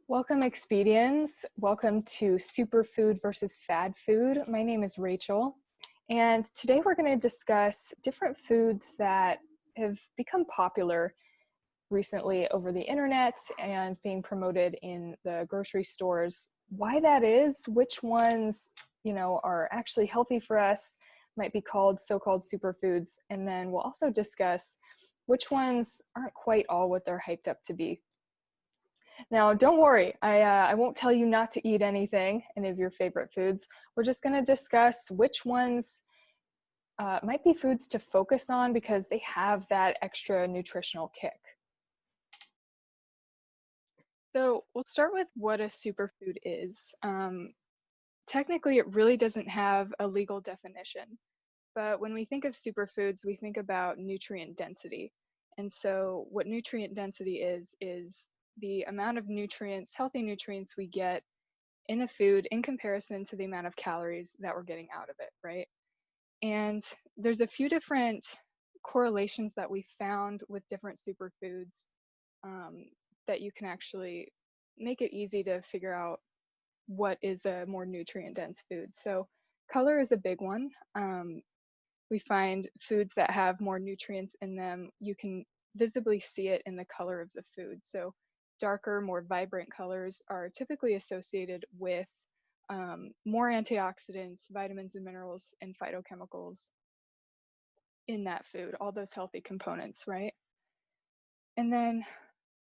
Welcome, Expedians. Welcome to Superfood versus Fad Food. My name is Rachel, and today we're going to discuss different foods that have become popular recently over the internet and being promoted in the grocery stores. Why that is, which ones, are actually healthy for us, might be called so-called superfoods, and then we'll also discuss which ones aren't quite all what they're hyped up to be. Now, don't worry, I won't tell you not to eat any of your favorite foods. We're just going to discuss which ones might be foods to focus on because they have that extra nutritional kick. So we'll start with what a superfood is. Technically, it really doesn't have a legal definition, but when we think of superfoods, we think about nutrient density. And so what nutrient density is the amount of nutrients, healthy nutrients we get in a food in comparison to the amount of calories that we're getting out of it, right? And there's a few different correlations that we found with different superfoods that you can actually make it easy to figure out what is a more nutrient dense food. So color is a big one. We find foods that have more nutrients in them, you can visibly see it in the color of the food. So darker, more vibrant colors are typically associated with more antioxidants, vitamins and minerals, and phytochemicals in that food, all those healthy components, right? And then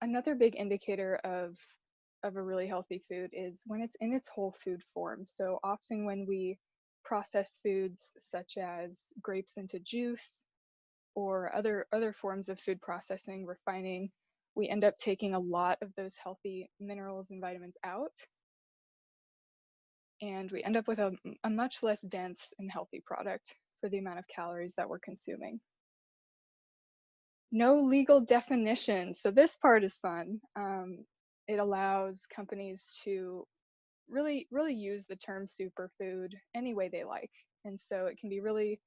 another big indicator of a really healthy food is when it's in its whole food form. So often when we process foods such as grapes into juice or other forms of food processing, refining, we end up taking a lot of those healthy minerals and vitamins out, and we end up with a much less dense and healthy product for the amount of calories that we're consuming. No legal definition. So this part is fun. It allows companies to really use the term superfood any way they like. And so it can be really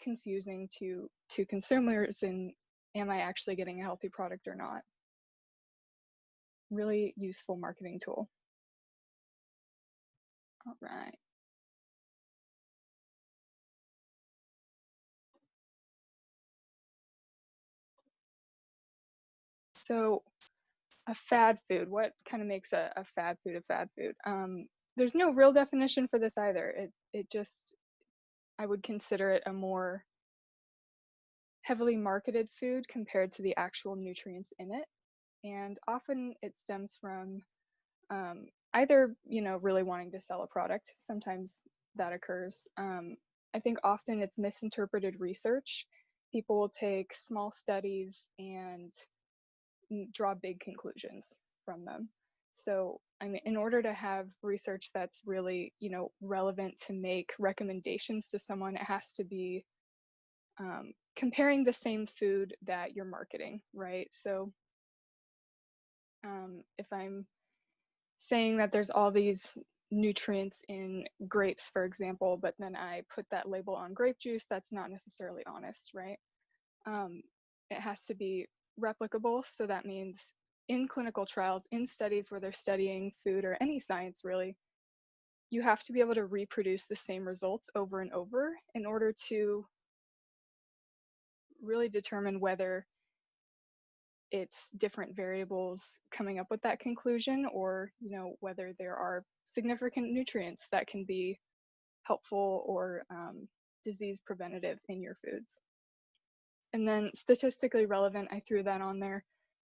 confusing to consumers in, am I actually getting a healthy product or not? Really useful marketing tool. All right. So a fad food, what kind of makes a fad food a fad food? There's no real definition for this either. It just, I would consider it a more heavily marketed food compared to the actual nutrients in it. And often it stems from either, really wanting to sell a product. Sometimes that occurs. I think often it's misinterpreted research. People will take small studies and draw big conclusions from them. So, I mean, in order to have research that's really, relevant to make recommendations to someone, it has to be comparing the same food that you're marketing, right? So, if I'm saying that there's all these nutrients in grapes, for example, but then I put that label on grape juice, that's not necessarily honest, right? It has to be replicable. So that means in clinical trials, in studies where they're studying food or any science really, you have to be able to reproduce the same results over and over in order to really determine whether it's different variables coming up with that conclusion, or whether there are significant nutrients that can be helpful or disease preventative in your foods. And then statistically relevant, I threw that on there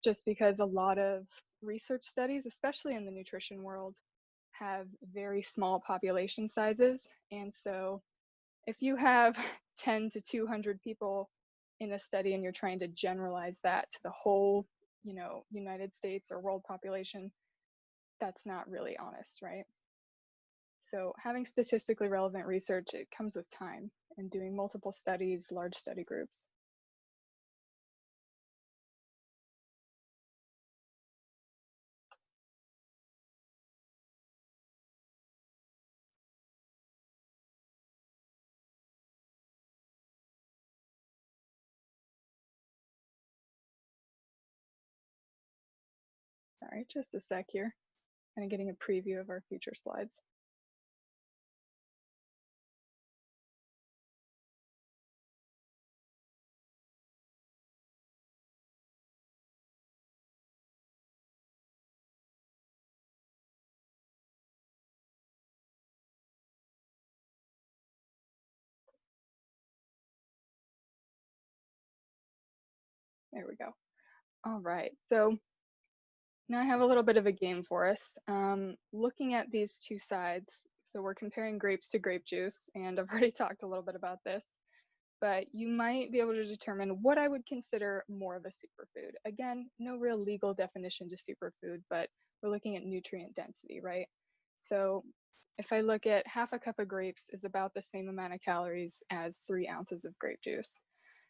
just because a lot of research studies, especially in the nutrition world, have very small population sizes. And so if you have 10 to 200 people in a study and you're trying to generalize that to the whole, United States or world population, that's not really honest, right? So having statistically relevant research, it comes with time and doing multiple studies, large study groups. All right, just a sec here. kind of getting a preview of our future slides. There we go. All right, so now I have a little bit of a game for us. Looking at these two sides, so we're comparing grapes to grape juice, and I've already talked a little bit about this, but you might be able to determine what I would consider more of a superfood. Again, no real legal definition to superfood, but we're looking at nutrient density, right? So if I look at half a cup of grapes is about the same amount of calories as 3 ounces of grape juice.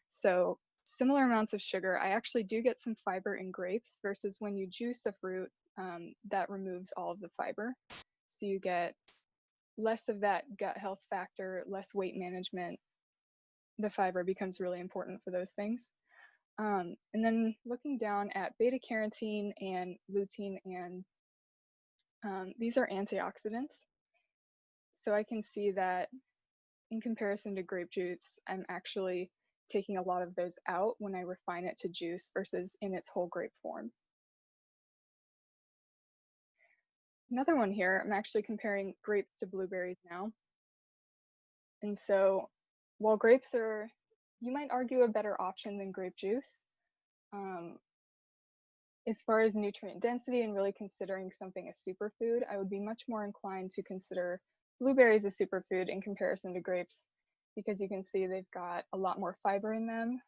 So similar amounts of sugar. I actually do get some fiber in grapes versus when you juice a fruit, that removes all of the fiber. So you get less of that gut health factor, less weight management. The fiber becomes really important for those things. And then looking down at beta carotene and lutein, and these are antioxidants. So I can see that in comparison to grape juice, I'm actually taking a lot of those out when I refine it to juice versus in its whole grape form. Another one here, I'm actually comparing grapes to blueberries now. And so while grapes are, you might argue, a better option than grape juice, as far as nutrient density and really considering something a superfood, I would be much more inclined to consider blueberries a superfood in comparison to grapes, because you can see they've got a lot more fiber in them,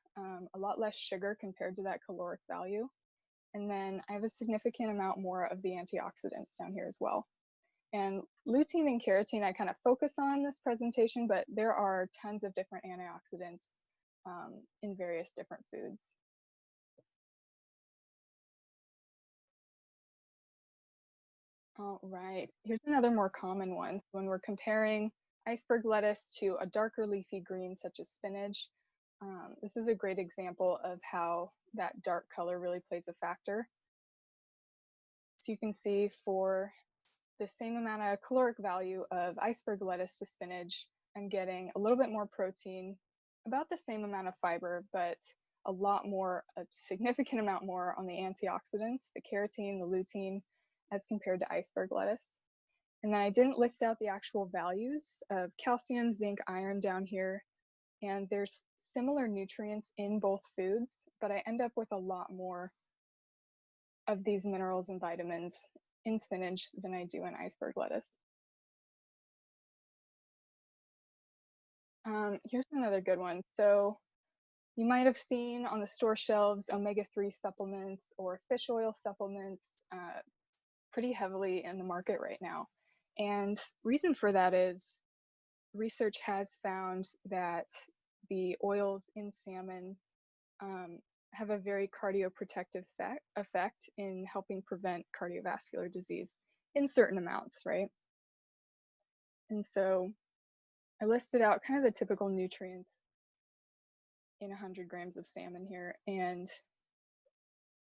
a lot less sugar compared to that caloric value. And then I have a significant amount more of the antioxidants down here as well. And lutein and carotene I kind of focus on in this presentation, but there are tons of different antioxidants in various different foods. All right, here's another more common one. When we're comparing iceberg lettuce to a darker leafy green such as spinach, this is a great example of how that dark color really plays a factor. So you can see for the same amount of caloric value of iceberg lettuce to spinach, I'm getting a little bit more protein, about the same amount of fiber, but a lot more, a significant amount more on the antioxidants, the carotene, the lutein, as compared to iceberg lettuce. And then I didn't list out the actual values of calcium, zinc, iron down here. And there's similar nutrients in both foods, but I end up with a lot more of these minerals and vitamins in spinach than I do in iceberg lettuce. Here's another good one. So you might have seen on the store shelves omega-3 supplements or fish oil supplements pretty heavily in the market right now. And reason for that is research has found that the oils in salmon have a very cardioprotective effect in helping prevent cardiovascular disease in certain amounts, right? And so I listed out kind of the typical nutrients in 100 grams of salmon here. And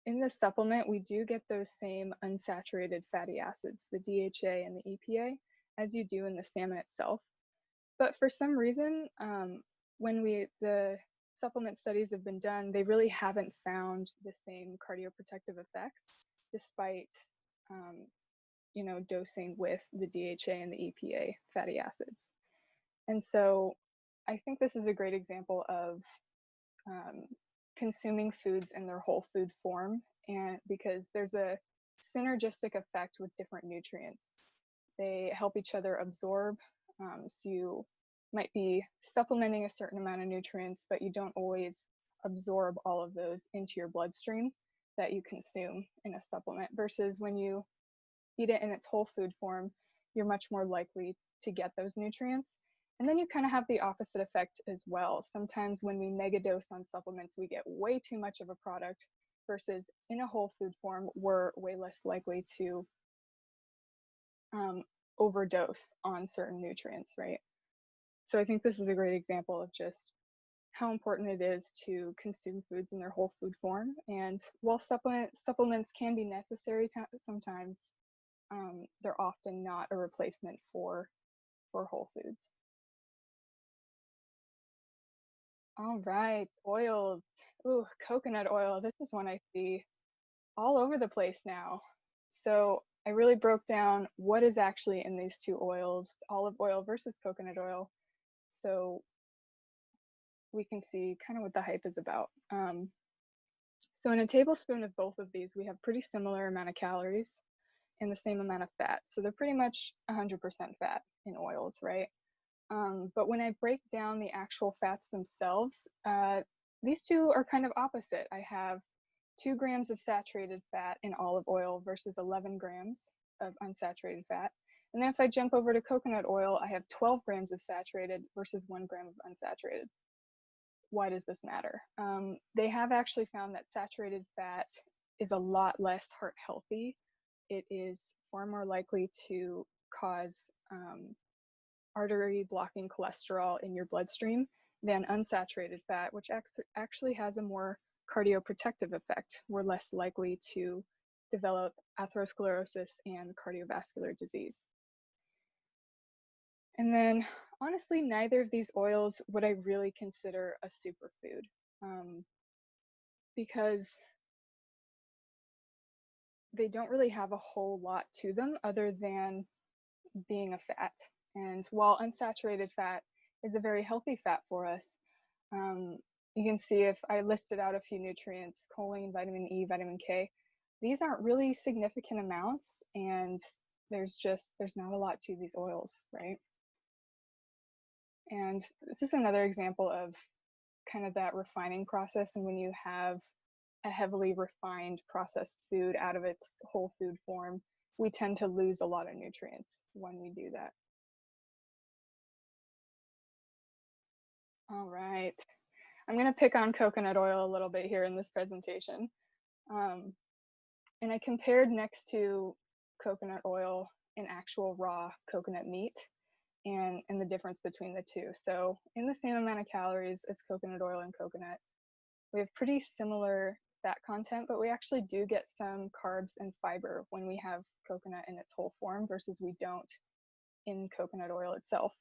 in this supplement, we do get those same unsaturated fatty acids, the DHA and the EPA, as you do in the salmon itself. But for some reason, when the supplement studies have been done, they really haven't found the same cardioprotective effects, despite dosing with the DHA and the EPA fatty acids. And so I think this is a great example of consuming foods in their whole food form, and because there's a synergistic effect with different nutrients. They help each other absorb. So you might be supplementing a certain amount of nutrients, but you don't always absorb all of those into your bloodstream that you consume in a supplement, versus when you eat it in its whole food form, you're much more likely to get those nutrients. And then you kind of have the opposite effect as well. Sometimes when we megadose on supplements, we get way too much of a product, versus in a whole food form, we're way less likely to overdose on certain nutrients, right? So I think this is a great example of just how important it is to consume foods in their whole food form. And while supplements can be necessary sometimes, they're often not a replacement for whole foods. All right, oils. Ooh, coconut oil. This is one I see all over the place now. So I really broke down what is actually in these two oils, olive oil versus coconut oil, so we can see kind of what the hype is about. So in a tablespoon of both of these, we have pretty similar amount of calories and the same amount of fat. So they're pretty much 100% fat in oils, right? But when I break down the actual fats themselves, these two are kind of opposite. I have 2 grams of saturated fat in olive oil versus 11 grams of unsaturated fat. And then if I jump over to coconut oil, I have 12 grams of saturated versus 1 gram of unsaturated. Why does this matter? They have actually found that saturated fat is a lot less heart healthy. It is far more likely to cause artery blocking cholesterol in your bloodstream than unsaturated fat, which actually has a more cardioprotective effect. We're less likely to develop atherosclerosis and cardiovascular disease. And then, honestly, neither of these oils would I really consider a superfood, because they don't really have a whole lot to them other than being a fat. And while unsaturated fat is a very healthy fat for us, you can see if I listed out a few nutrients, choline, vitamin E, vitamin K, these aren't really significant amounts, and there's not a lot to these oils, right? And this is another example of kind of that refining process. And when you have a heavily refined processed food out of its whole food form, we tend to lose a lot of nutrients when we do that. All right. I'm going to pick on coconut oil a little bit here in this presentation. And I compared next to coconut oil and actual raw coconut meat and the difference between the two. So in the same amount of calories as coconut oil and coconut, we have pretty similar fat content, but we actually do get some carbs and fiber when we have coconut in its whole form versus we don't in coconut oil itself.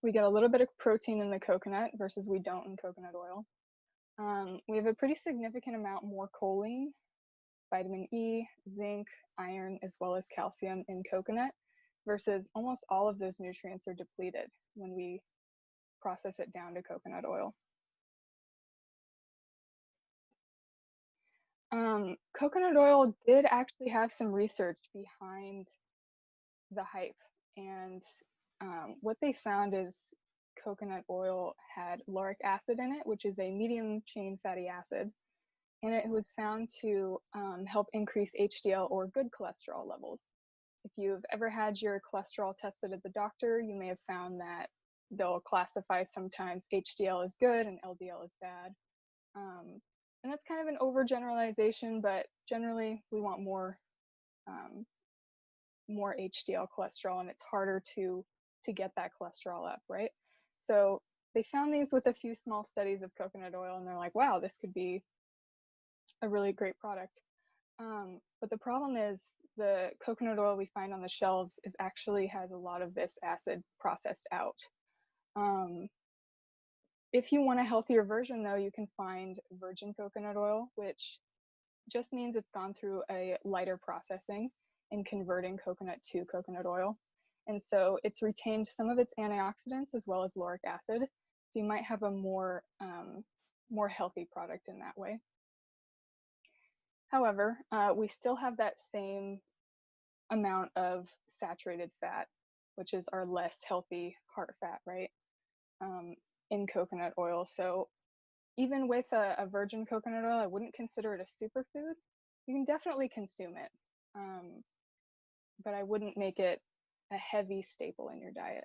We get a little bit of protein in the coconut versus we don't in coconut oil. We have a pretty significant amount more choline, vitamin E, zinc, iron, as well as calcium in coconut versus almost all of those nutrients are depleted when we process it down to coconut oil. Coconut oil did actually have some research behind the hype, and what they found is coconut oil had lauric acid in it, which is a medium chain fatty acid, and it was found to help increase HDL or good cholesterol levels. If you've ever had your cholesterol tested at the doctor, you may have found that they'll classify sometimes HDL as good and LDL as bad. And that's kind of an overgeneralization, but generally we want more HDL cholesterol, and it's harder to get that cholesterol up, right? So they found these with a few small studies of coconut oil, and they're like, wow, this could be a really great product. But the problem is the coconut oil we find on the shelves actually has a lot of this acid processed out. If you want a healthier version, though, you can find virgin coconut oil, which just means it's gone through a lighter processing in converting coconut to coconut oil. And so it's retained some of its antioxidants as well as lauric acid. So you might have a more healthy product in that way. However, we still have that same amount of saturated fat, which is our less healthy heart fat, right, in coconut oil. So even with a virgin coconut oil, I wouldn't consider it a superfood. You can definitely consume it, but I wouldn't make it a heavy staple in your diet.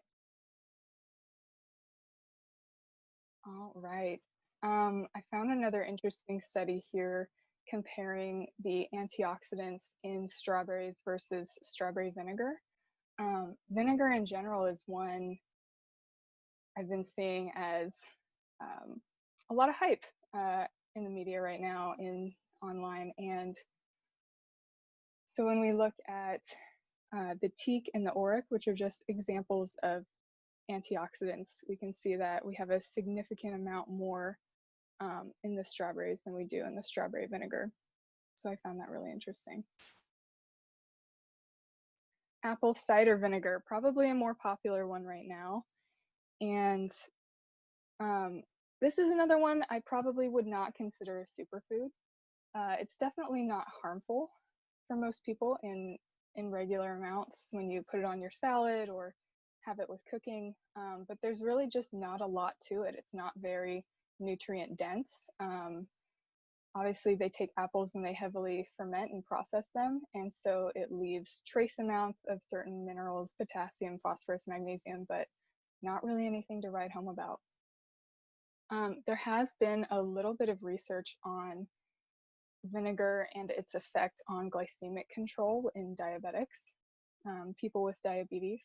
All right. I found another interesting study here comparing the antioxidants in strawberries versus strawberry vinegar. Vinegar in general is one I've been seeing as a lot of hype in the media right now, online, and So when we look at the teak and the auric, which are just examples of antioxidants, we can see that we have a significant amount more in the strawberries than we do in the strawberry vinegar. So I found that really interesting. Apple cider vinegar, probably a more popular one right now. And this is another one I probably would not consider a superfood. It's definitely not harmful for most people in regular amounts when you put it on your salad or have it with cooking, but there's really just not a lot to it. It's not very nutrient dense. Obviously, they take apples and they heavily ferment and process them, and so it leaves trace amounts of certain minerals, potassium, phosphorus, magnesium, but not really anything to write home about. There has been a little bit of research on vinegar and its effect on glycemic control in diabetics, people with diabetes,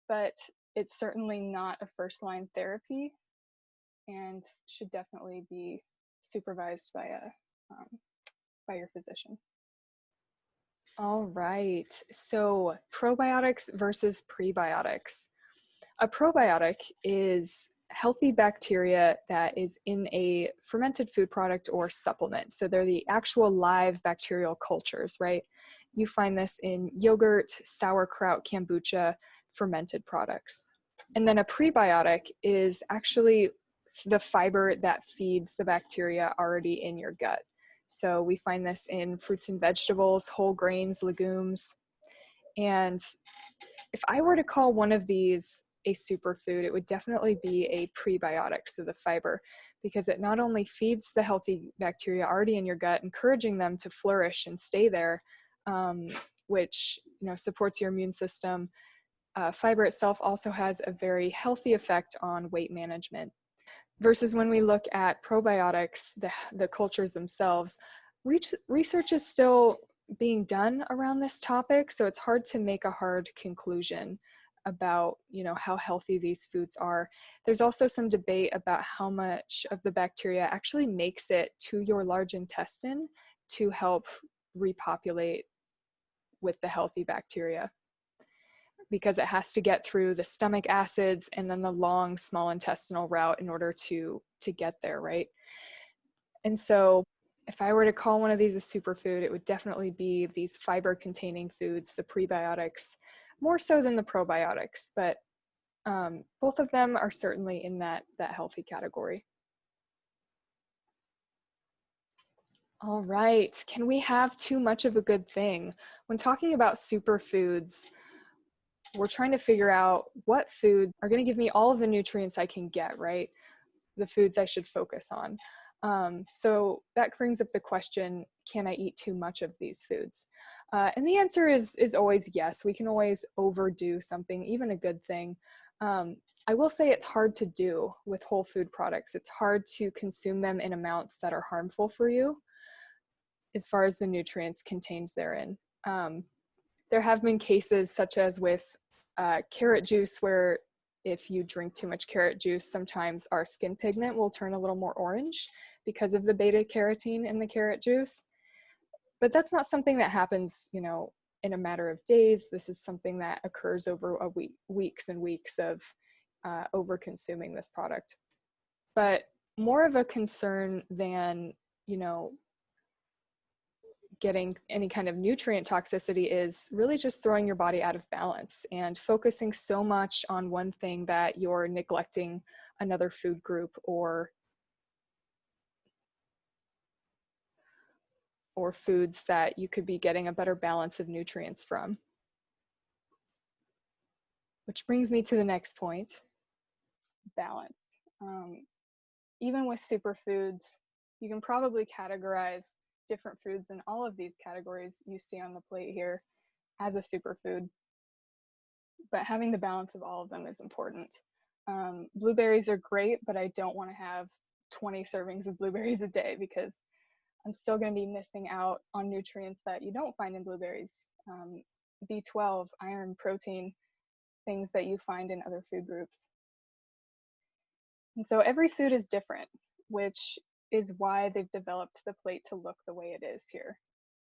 but it's certainly not a first-line therapy and should definitely be supervised by your physician. All right, so probiotics versus prebiotics. A probiotic is healthy bacteria that is in a fermented food product or supplement. So they're the actual live bacterial cultures, right? You find this in yogurt, sauerkraut, kombucha, fermented products. And then a prebiotic is actually the fiber that feeds the bacteria already in your gut. So we find this in fruits and vegetables, whole grains, legumes. And if I were to call one of these a superfood, it would definitely be a prebiotic, so the fiber, because it not only feeds the healthy bacteria already in your gut, encouraging them to flourish and stay there, which supports your immune system. Fiber itself also has a very healthy effect on weight management. Versus when we look at probiotics, the cultures themselves, research is still being done around this topic, so it's hard to make a hard conclusion about how healthy these foods are. There's also some debate about how much of the bacteria actually makes it to your large intestine to help repopulate with the healthy bacteria, because it has to get through the stomach acids and then the long small intestinal route in order to get there, right? And so if I were to call one of these a superfood, it would definitely be these fiber containing foods, the prebiotics, more so than the probiotics, but both of them are certainly in that healthy category. All right, can we have too much of a good thing? When talking about superfoods, we're trying to figure out what foods are going to give me all of the nutrients I can get, right? The foods I should focus on. So that brings up the question, can I eat too much of these foods? And the answer is always yes. We can always overdo something, even a good thing. I will say it's hard to do with whole food products. It's hard to consume them in amounts that are harmful for you as far as the nutrients contained therein. There have been cases such as with carrot juice, where if you drink too much carrot juice, sometimes our skin pigment will turn a little more orange because of the beta carotene in the carrot juice. But that's not something that happens, in a matter of days. This is something that occurs over weeks and weeks of over consuming this product. But more of a concern than, getting any kind of nutrient toxicity is really just throwing your body out of balance and focusing so much on one thing that you're neglecting another food group or foods that you could be getting a better balance of nutrients from. Which brings me to the next point, balance. Even with superfoods, you can probably categorize different foods in all of these categories you see on the plate here as a superfood, but having the balance of all of them is important. Blueberries are great, but I don't want to have 20 servings of blueberries a day because I'm still going to be missing out on nutrients that you don't find in blueberries. B12, iron, protein, things that you find in other food groups. And so every food is different, which is why they've developed the plate to look the way it is here.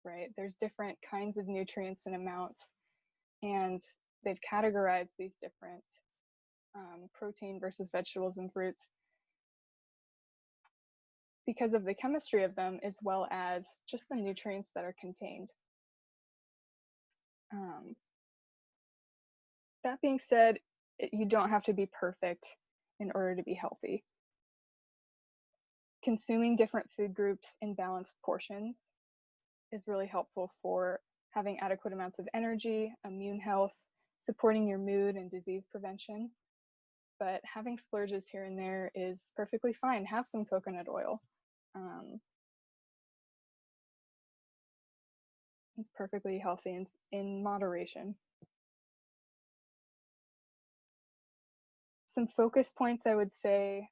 right? There's different kinds of nutrients and amounts, and they've categorized these different protein versus vegetables and fruits because of the chemistry of them, as well as just the nutrients that are contained. That being said, you don't have to be perfect in order to be healthy. Consuming different food groups in balanced portions is really helpful for having adequate amounts of energy, immune health, supporting your mood and disease prevention. But having splurges here and there is perfectly fine. Have some coconut oil. It's perfectly healthy in moderation. Some focus points I would say,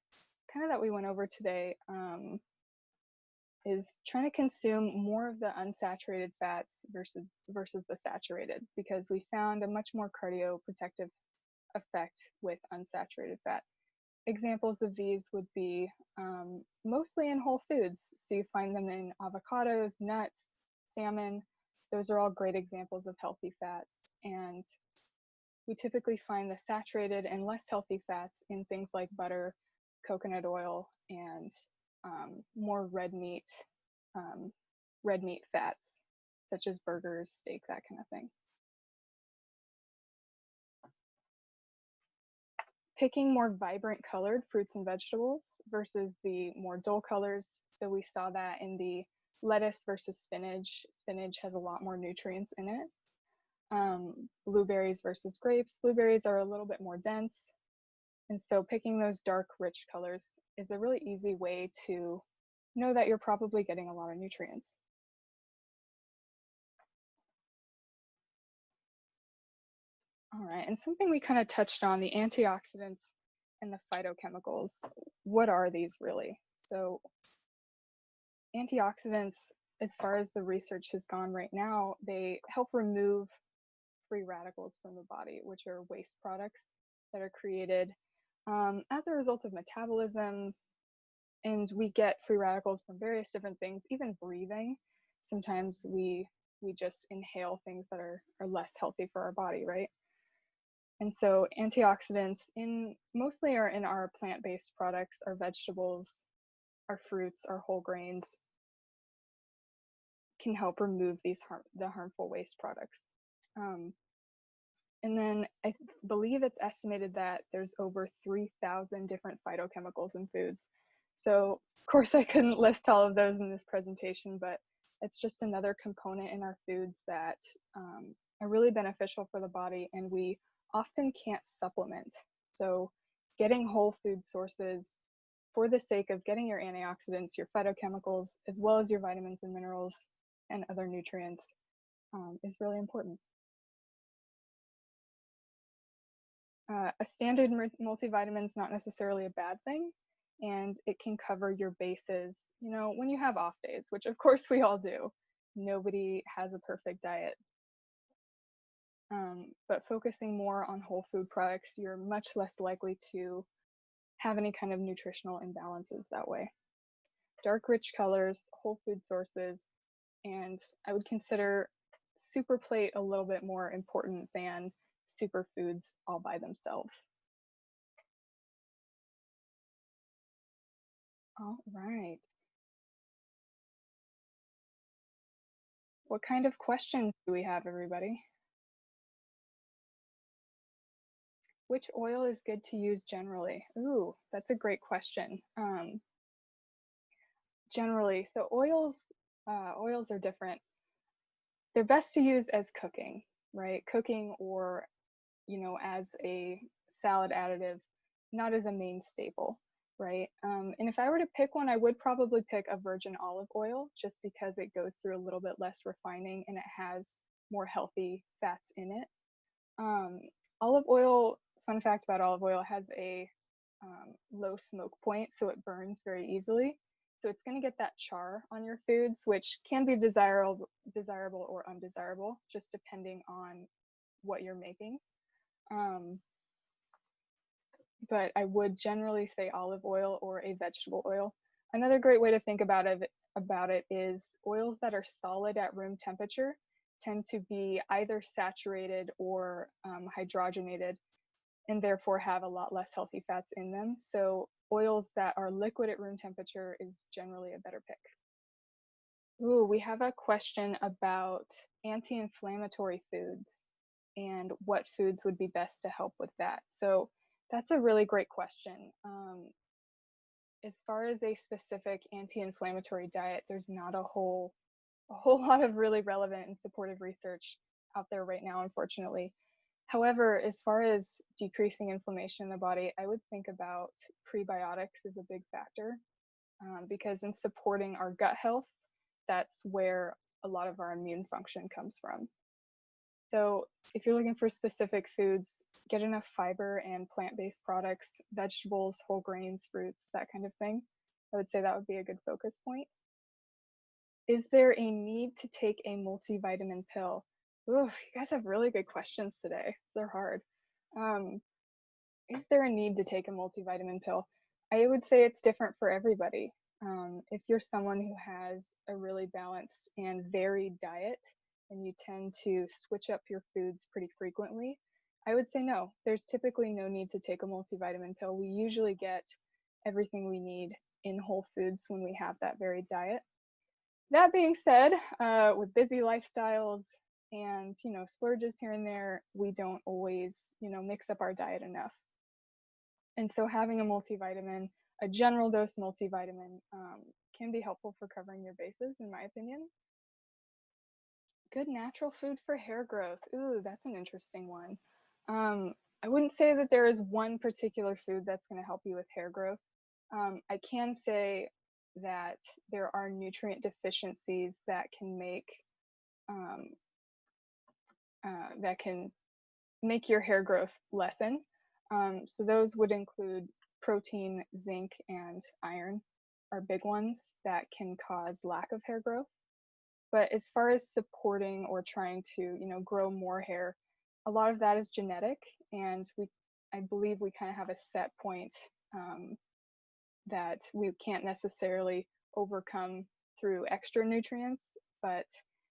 kind of that we went over today, is trying to consume more of the unsaturated fats versus the saturated, because we found a much more cardioprotective effect with unsaturated fat. Examples of these would be mostly in whole foods. So you find them in avocados, nuts, salmon. Those are all great examples of healthy fats. And we typically find the saturated and less healthy fats in things like butter, coconut oil, and more red meat fats, such as burgers, steak, that kind of thing. Picking more vibrant colored fruits and vegetables versus the more dull colors. So we saw that in the lettuce versus spinach. Spinach has a lot more nutrients in it. Blueberries versus grapes. Blueberries are a little bit more dense. And so picking those dark, rich colors is a really easy way to know that you're probably getting a lot of nutrients. All right, and something we kind of touched on, the antioxidants and the phytochemicals. What are these really? So antioxidants, as far as the research has gone right now, they help remove free radicals from the body, which are waste products that are created as a result of metabolism. And we get free radicals from various different things, even breathing. Sometimes we just inhale things that are less healthy for our body, right? And so antioxidants mostly are in our plant-based products, our vegetables, our fruits, our whole grains, can help remove the harmful waste products. And then I believe it's estimated that there's over 3,000 different phytochemicals in foods. So of course I couldn't list all of those in this presentation, but it's just another component in our foods that are really beneficial for the body, and we often can't supplement. So getting whole food sources for the sake of getting your antioxidants, your phytochemicals, as well as your vitamins and minerals and other nutrients is really important. A standard multivitamin is not necessarily a bad thing, and it can cover your bases, you know, when you have off days, which of course we all do. Nobody has a perfect diet. But focusing more on whole food products, you're much less likely to have any kind of nutritional imbalances that way. Dark, rich colors, whole food sources, and I would consider super plate a little bit more important than superfoods all by themselves. All right. What kind of questions do we have, everybody? Which oil is good to use generally? Ooh, that's a great question. Generally, so oils are different. They're best to use as cooking, right? Cooking, or, you know, as a salad additive, not as a main staple, right? And if I were to pick one, I would probably pick a virgin olive oil, just because it goes through a little bit less refining and it has more healthy fats in it. Olive oil, fun fact about olive oil, has a low smoke point, so it burns very easily. So it's going to get that char on your foods, which can be desirable or undesirable, just depending on what you're making. But I would generally say olive oil or a vegetable oil. Another great way to think about it about it is oils that are solid at room temperature tend to be either saturated or hydrogenated, and therefore have a lot less healthy fats in them. So oils that are liquid at room temperature is generally a better pick. Ooh, we have a question about anti-inflammatory foods and what foods would be best to help with that. So that's a really great question. As far as a specific anti-inflammatory diet, there's not a whole lot of really relevant and supportive research out there right now, unfortunately. However, as far as decreasing inflammation in the body, I would think about prebiotics as a big factor, because in supporting our gut health, that's where a lot of our immune function comes from. So if you're looking for specific foods, get enough fiber and plant-based products, vegetables, whole grains, fruits, that kind of thing. I would say that would be a good focus point. Is there a need to take a multivitamin pill? Ooh, you guys have really good questions today. They're hard. Um, is there a need to take a multivitamin pill? I would say it's different for everybody. If you're someone who has a really balanced and varied diet and you tend to switch up your foods pretty frequently, I would say no. There's typically no need to take a multivitamin pill. We usually get everything we need in whole foods when we have that varied diet. That being said, with busy lifestyles and splurges here and there, we don't always mix up our diet enough. And so having a multivitamin, a general dose multivitamin, can be helpful for covering your bases, in my opinion. Good natural food for hair growth. Ooh, that's an interesting one. I wouldn't say that there is one particular food that's going to help you with hair growth. I can say that there are nutrient deficiencies that can um, make your hair growth lessen. So those would include protein, zinc, and iron are big ones that can cause lack of hair growth. But as far as supporting or trying to, grow more hair, a lot of that is genetic, and I believe we kind of have a set point that we can't necessarily overcome through extra nutrients, but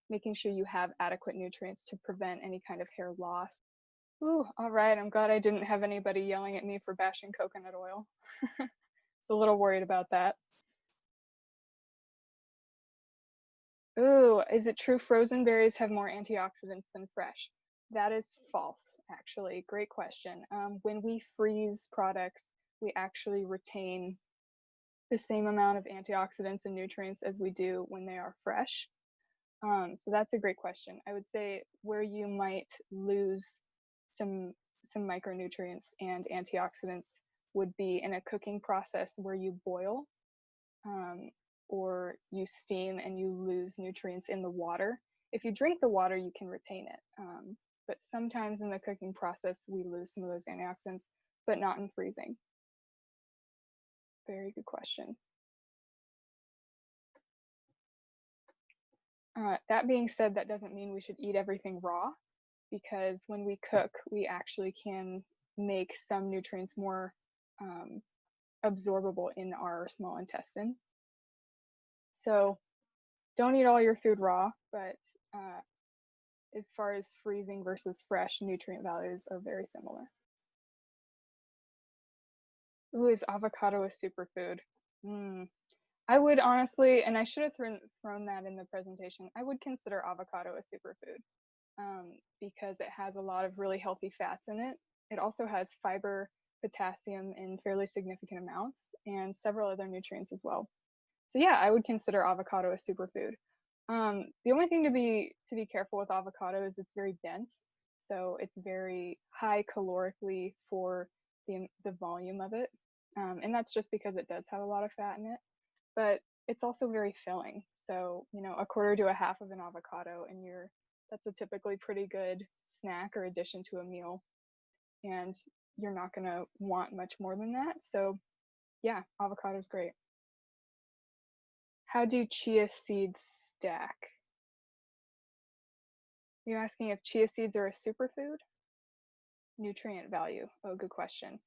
making sure you have adequate nutrients to prevent any kind of hair loss. Ooh, all right. I'm glad I didn't have anybody yelling at me for bashing coconut oil. So a little worried about that. Ooh, is it true frozen berries have more antioxidants than fresh? That is false, actually. Great question. When we freeze products, we actually retain the same amount of antioxidants and nutrients as we do when they are fresh. So that's a great question. I would say where you might lose some micronutrients and antioxidants would be in a cooking process where you boil, or you steam and you lose nutrients in the water. If you drink the water, you can retain it. But sometimes in the cooking process, we lose some of those antioxidants, but not in freezing. Very good question. That being said, that doesn't mean we should eat everything raw, because when we cook, we actually can make some nutrients more absorbable in our small intestine. So don't eat all your food raw, but as far as freezing versus fresh, nutrient values are very similar. Ooh, is avocado a superfood? I would honestly, and I should have thrown that in the presentation, I would consider avocado a superfood, because it has a lot of really healthy fats in it. It also has fiber, potassium in fairly significant amounts, and several other nutrients as well. So yeah, I would consider avocado a superfood. The only thing to be careful with avocado is it's very dense, so it's very high calorically for the volume of it, and that's just because it does have a lot of fat in it. But it's also very filling. So a quarter to a half of an avocado, and that's a typically pretty good snack or addition to a meal, and you're not going to want much more than that. So yeah, avocado is great. How do chia seeds stack? You're asking if chia seeds are a superfood? Nutrient value. Oh, good question.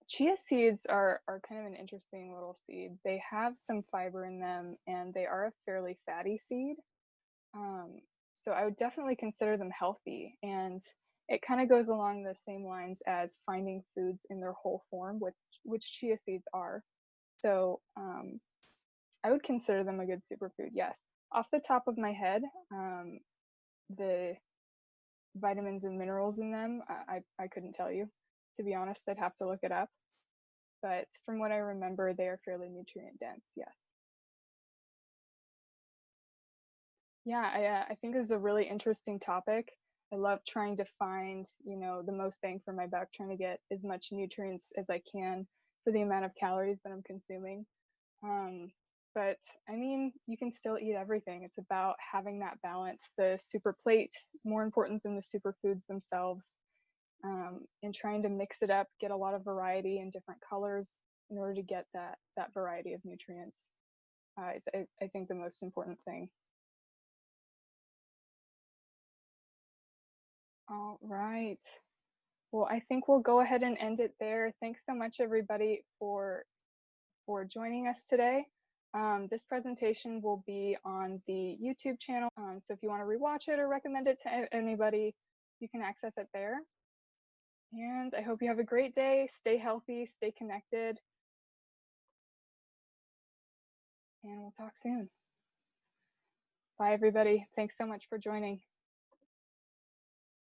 Chia seeds are kind of an interesting little seed. They have some fiber in them, and they are a fairly fatty seed. Um, so I would definitely consider them healthy, and it kind of goes along the same lines as finding foods in their whole form, which chia seeds are. So I would consider them a good superfood. Yes. Off the top of my head, the vitamins and minerals in them, I couldn't tell you. To be honest, I'd have to look it up. But from what I remember, they are fairly nutrient dense. Yes. Yeah, I think this is a really interesting topic. I love trying to find, the most bang for my buck, trying to get as much nutrients as I can for the amount of calories that I'm consuming. Um, but I mean, you can still eat everything. It's about having that balance. The super plate, more important than the superfoods themselves, and trying to mix it up, get a lot of variety in different colors in order to get that variety of nutrients. Is I think the most important thing. All right. Well, I think we'll go ahead and end it there. Thanks so much, everybody, for joining us today. This presentation will be on the YouTube channel, so if you want to rewatch it or recommend it to anybody, you can access it there. And I hope you have a great day. Stay healthy, stay connected, and we'll talk soon. Bye, everybody. Thanks so much for joining.